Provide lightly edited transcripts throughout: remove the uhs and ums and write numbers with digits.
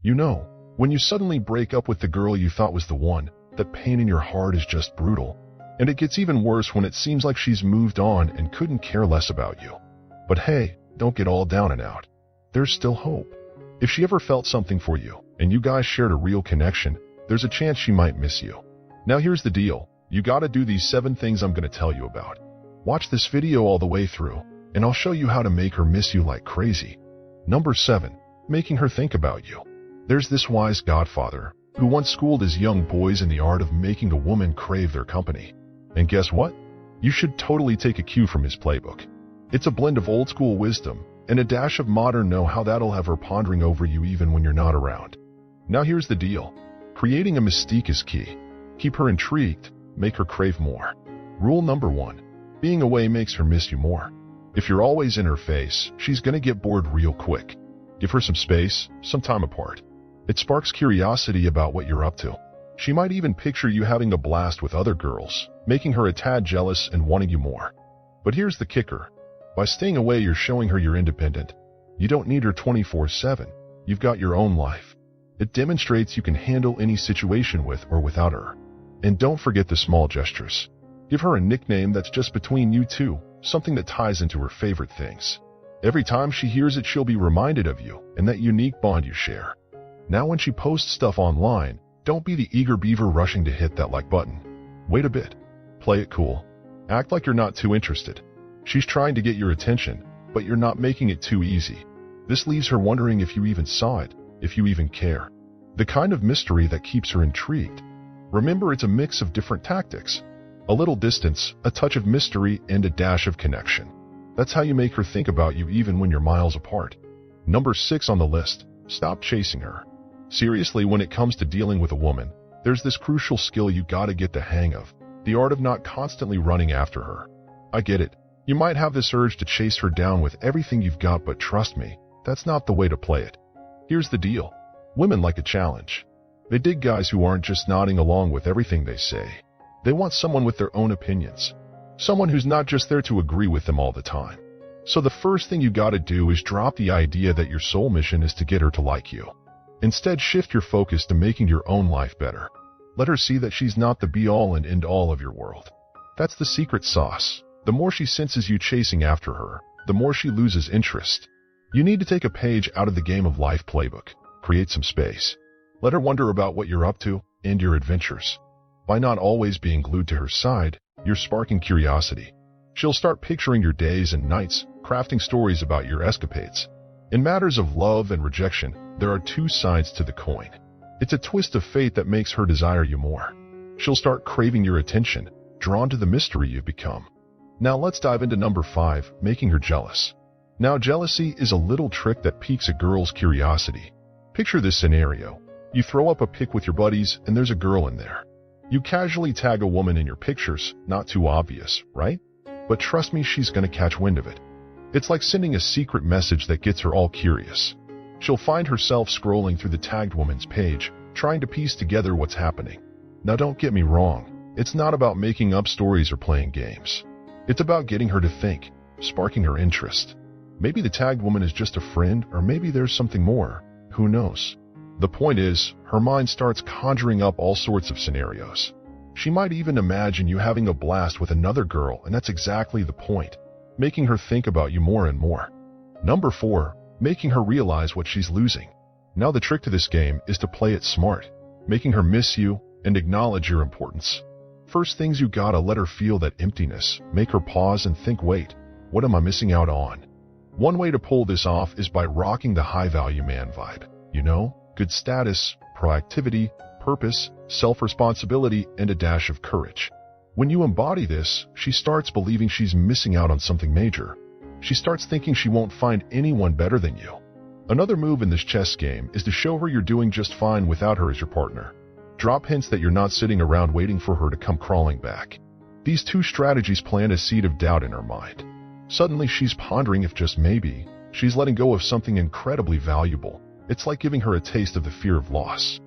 You know, when you suddenly break up with the girl you thought was the one, that pain in your heart is just brutal. And it gets even worse when it seems like she's moved on and couldn't care less about you. But hey, don't get all down and out. There's still hope. If she ever felt something for you, and you guys shared a real connection, there's a chance she might miss you. Now here's the deal. You gotta do these 7 things I'm gonna tell you about. Watch this video all the way through, and I'll show you how to make her miss you like crazy. Number 7. Making her think about you. There's this wise godfather who once schooled his young boys in the art of making a woman crave their company. And guess what? You should totally take a cue from his playbook. It's a blend of old school wisdom and a dash of modern know-how that'll have her pondering over you even when you're not around. Now here's the deal. Creating a mystique is key. Keep her intrigued, make her crave more. Rule number 1. Being away makes her miss you more. If you're always in her face, she's gonna get bored real quick. Give her some space, some time apart. It sparks curiosity about what you're up to. She might even picture you having a blast with other girls, making her a tad jealous and wanting you more. But here's the kicker. By staying away, you're showing her you're independent. You don't need her 24/7. You've got your own life. It demonstrates you can handle any situation with or without her. And don't forget the small gestures. Give her a nickname that's just between you two, something that ties into her favorite things. Every time she hears it, she'll be reminded of you and that unique bond you share. Now when she posts stuff online, don't be the eager beaver rushing to hit that like button. Wait a bit. Play it cool. Act like you're not too interested. She's trying to get your attention, but you're not making it too easy. This leaves her wondering if you even saw it, if you even care. The kind of mystery that keeps her intrigued. Remember, it's a mix of different tactics. A little distance, a touch of mystery, and a dash of connection. That's how you make her think about you even when you're miles apart. Number 6 on the list. Stop chasing her. Seriously, when it comes to dealing with a woman, there's this crucial skill you gotta get the hang of. The art of not constantly running after her. I get it. You might have this urge to chase her down with everything you've got, but trust me, that's not the way to play it. Here's the deal. Women like a challenge. They dig guys who aren't just nodding along with everything they say. They want someone with their own opinions. Someone who's not just there to agree with them all the time. So the first thing you gotta do is drop the idea that your sole mission is to get her to like you. Instead, shift your focus to making your own life better. Let her see that she's not the be-all and end-all of your world. That's the secret sauce. The more she senses you chasing after her, the more she loses interest. You need to take a page out of the game of life playbook. Create some space. Let her wonder about what you're up to and your adventures. By not always being glued to her side, you're sparking curiosity. She'll start picturing your days and nights, crafting stories about your escapades. In matters of love and rejection, there are 2 sides to the coin. It's a twist of fate that makes her desire you more. She'll start craving your attention, drawn to the mystery you've become. Now let's dive into number 5, making her jealous. Now, jealousy is a little trick that piques a girl's curiosity. Picture this scenario. You throw up a pic with your buddies and there's a girl in there. You casually tag a woman in your pictures, not too obvious, right? But trust me, she's gonna catch wind of it. It's like sending a secret message that gets her all curious. She'll find herself scrolling through the tagged woman's page, trying to piece together what's happening. Now don't get me wrong, it's not about making up stories or playing games. It's about getting her to think, sparking her interest. Maybe the tagged woman is just a friend, or maybe there's something more. Who knows? The point is, her mind starts conjuring up all sorts of scenarios. She might even imagine you having a blast with another girl, and that's exactly the point. Making her think about you more and more. Number 4, making her realize what she's losing. Now the trick to this game is to play it smart, making her miss you and acknowledge your importance. First things, you gotta let her feel that emptiness, make her pause and think, wait, what am I missing out on? One way to pull this off is by rocking the high-value man vibe. You know, good status, proactivity, purpose, self-responsibility, and a dash of courage. When you embody this, she starts believing she's missing out on something major. She starts thinking she won't find anyone better than you. Another move in this chess game is to show her you're doing just fine without her as your partner. Drop hints that you're not sitting around waiting for her to come crawling back. These 2 strategies plant a seed of doubt in her mind. Suddenly she's pondering if just maybe, she's letting go of something incredibly valuable. It's like giving her a taste of the fear of loss.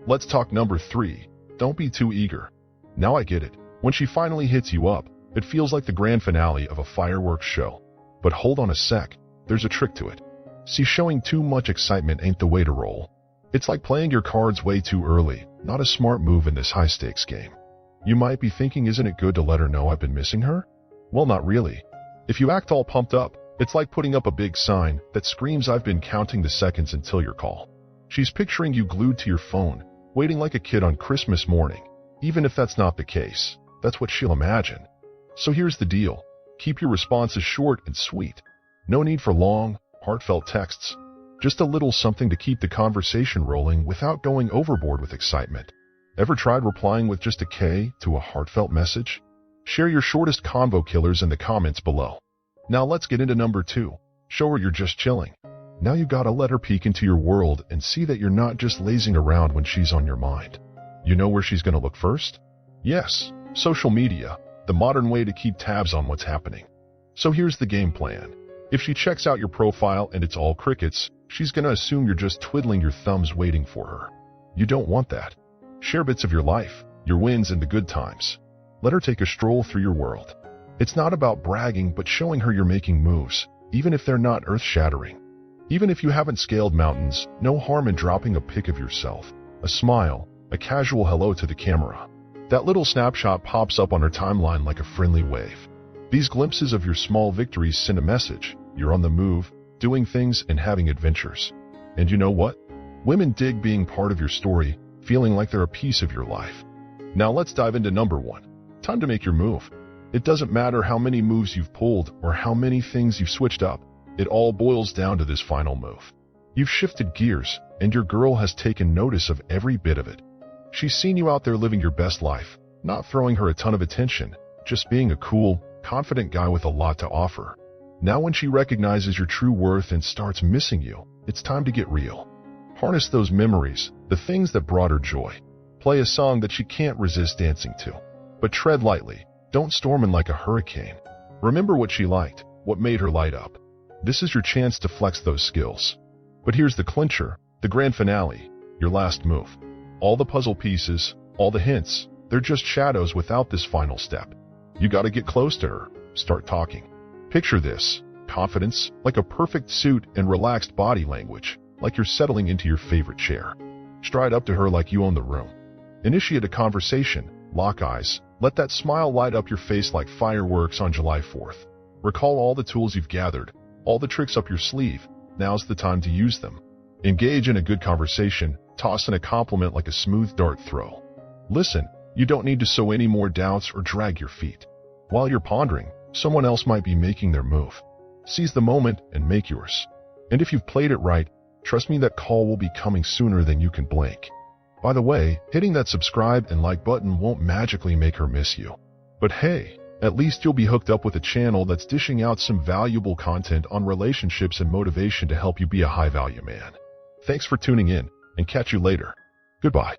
Let's talk number 3. Don't be too eager. Now I get it. When she finally hits you up, it feels like the grand finale of a fireworks show. But hold on a sec, there's a trick to it. See, showing too much excitement ain't the way to roll. It's like playing your cards way too early, not a smart move in this high-stakes game. You might be thinking, isn't it good to let her know I've been missing her? Well, not really. If you act all pumped up, it's like putting up a big sign that screams, I've been counting the seconds until your call. She's picturing you glued to your phone, waiting like a kid on Christmas morning. Even if that's not the case, that's what she'll imagine. So here's the deal. Keep your responses short and sweet. No need for long, heartfelt texts. Just a little something to keep the conversation rolling without going overboard with excitement. Ever tried replying with just a K to a heartfelt message? Share your shortest convo killers in the comments below. Now let's get into number 2. Show her you're just chilling. Now you gotta let her peek into your world and see that you're not just lazing around when she's on your mind. You know where she's gonna look first? Yes, social media, the modern way to keep tabs on what's happening. So here's the game plan. If she checks out your profile and it's all crickets, she's gonna assume you're just twiddling your thumbs waiting for her. You don't want that. Share bits of your life, your wins, and the good times. Let her take a stroll through your world. It's not about bragging, but showing her you're making moves, even if they're not earth-shattering. Even if you haven't scaled mountains, no harm in dropping a pic of yourself, a smile, a casual hello to the camera. That little snapshot pops up on her timeline like a friendly wave. These glimpses of your small victories send a message. You're on the move, doing things and having adventures. And you know what? Women dig being part of your story, feeling like they're a piece of your life. Now let's dive into number 1. Time to make your move. It doesn't matter how many moves you've pulled or how many things you've switched up. It all boils down to this final move. You've shifted gears, and your girl has taken notice of every bit of it. She's seen you out there living your best life, not throwing her a ton of attention, just being a cool, confident guy with a lot to offer. Now when she recognizes your true worth and starts missing you, it's time to get real. Harness those memories, the things that brought her joy. Play a song that she can't resist dancing to. But tread lightly, don't storm in like a hurricane. Remember what she liked, what made her light up. This is your chance to flex those skills. But here's the clincher, the grand finale, your last move. All the puzzle pieces, all the hints, they're just shadows without this final step. You gotta get close to her, start talking. Picture this, confidence, like a perfect suit, and relaxed body language, like you're settling into your favorite chair. Stride up to her like you own the room. Initiate a conversation, lock eyes, let that smile light up your face like fireworks on July 4th. Recall all the tools you've gathered, all the tricks up your sleeve. Now's the time to use them. Engage in a good conversation, toss in a compliment like a smooth dart throw. Listen, you don't need to sow any more doubts or drag your feet. While you're pondering, someone else might be making their move. Seize the moment and make yours. And if you've played it right, trust me, that call will be coming sooner than you can blink. By the way, hitting that subscribe and like button won't magically make her miss you. But hey, at least you'll be hooked up with a channel that's dishing out some valuable content on relationships and motivation to help you be a high-value man. Thanks for tuning in, and catch you later. Goodbye.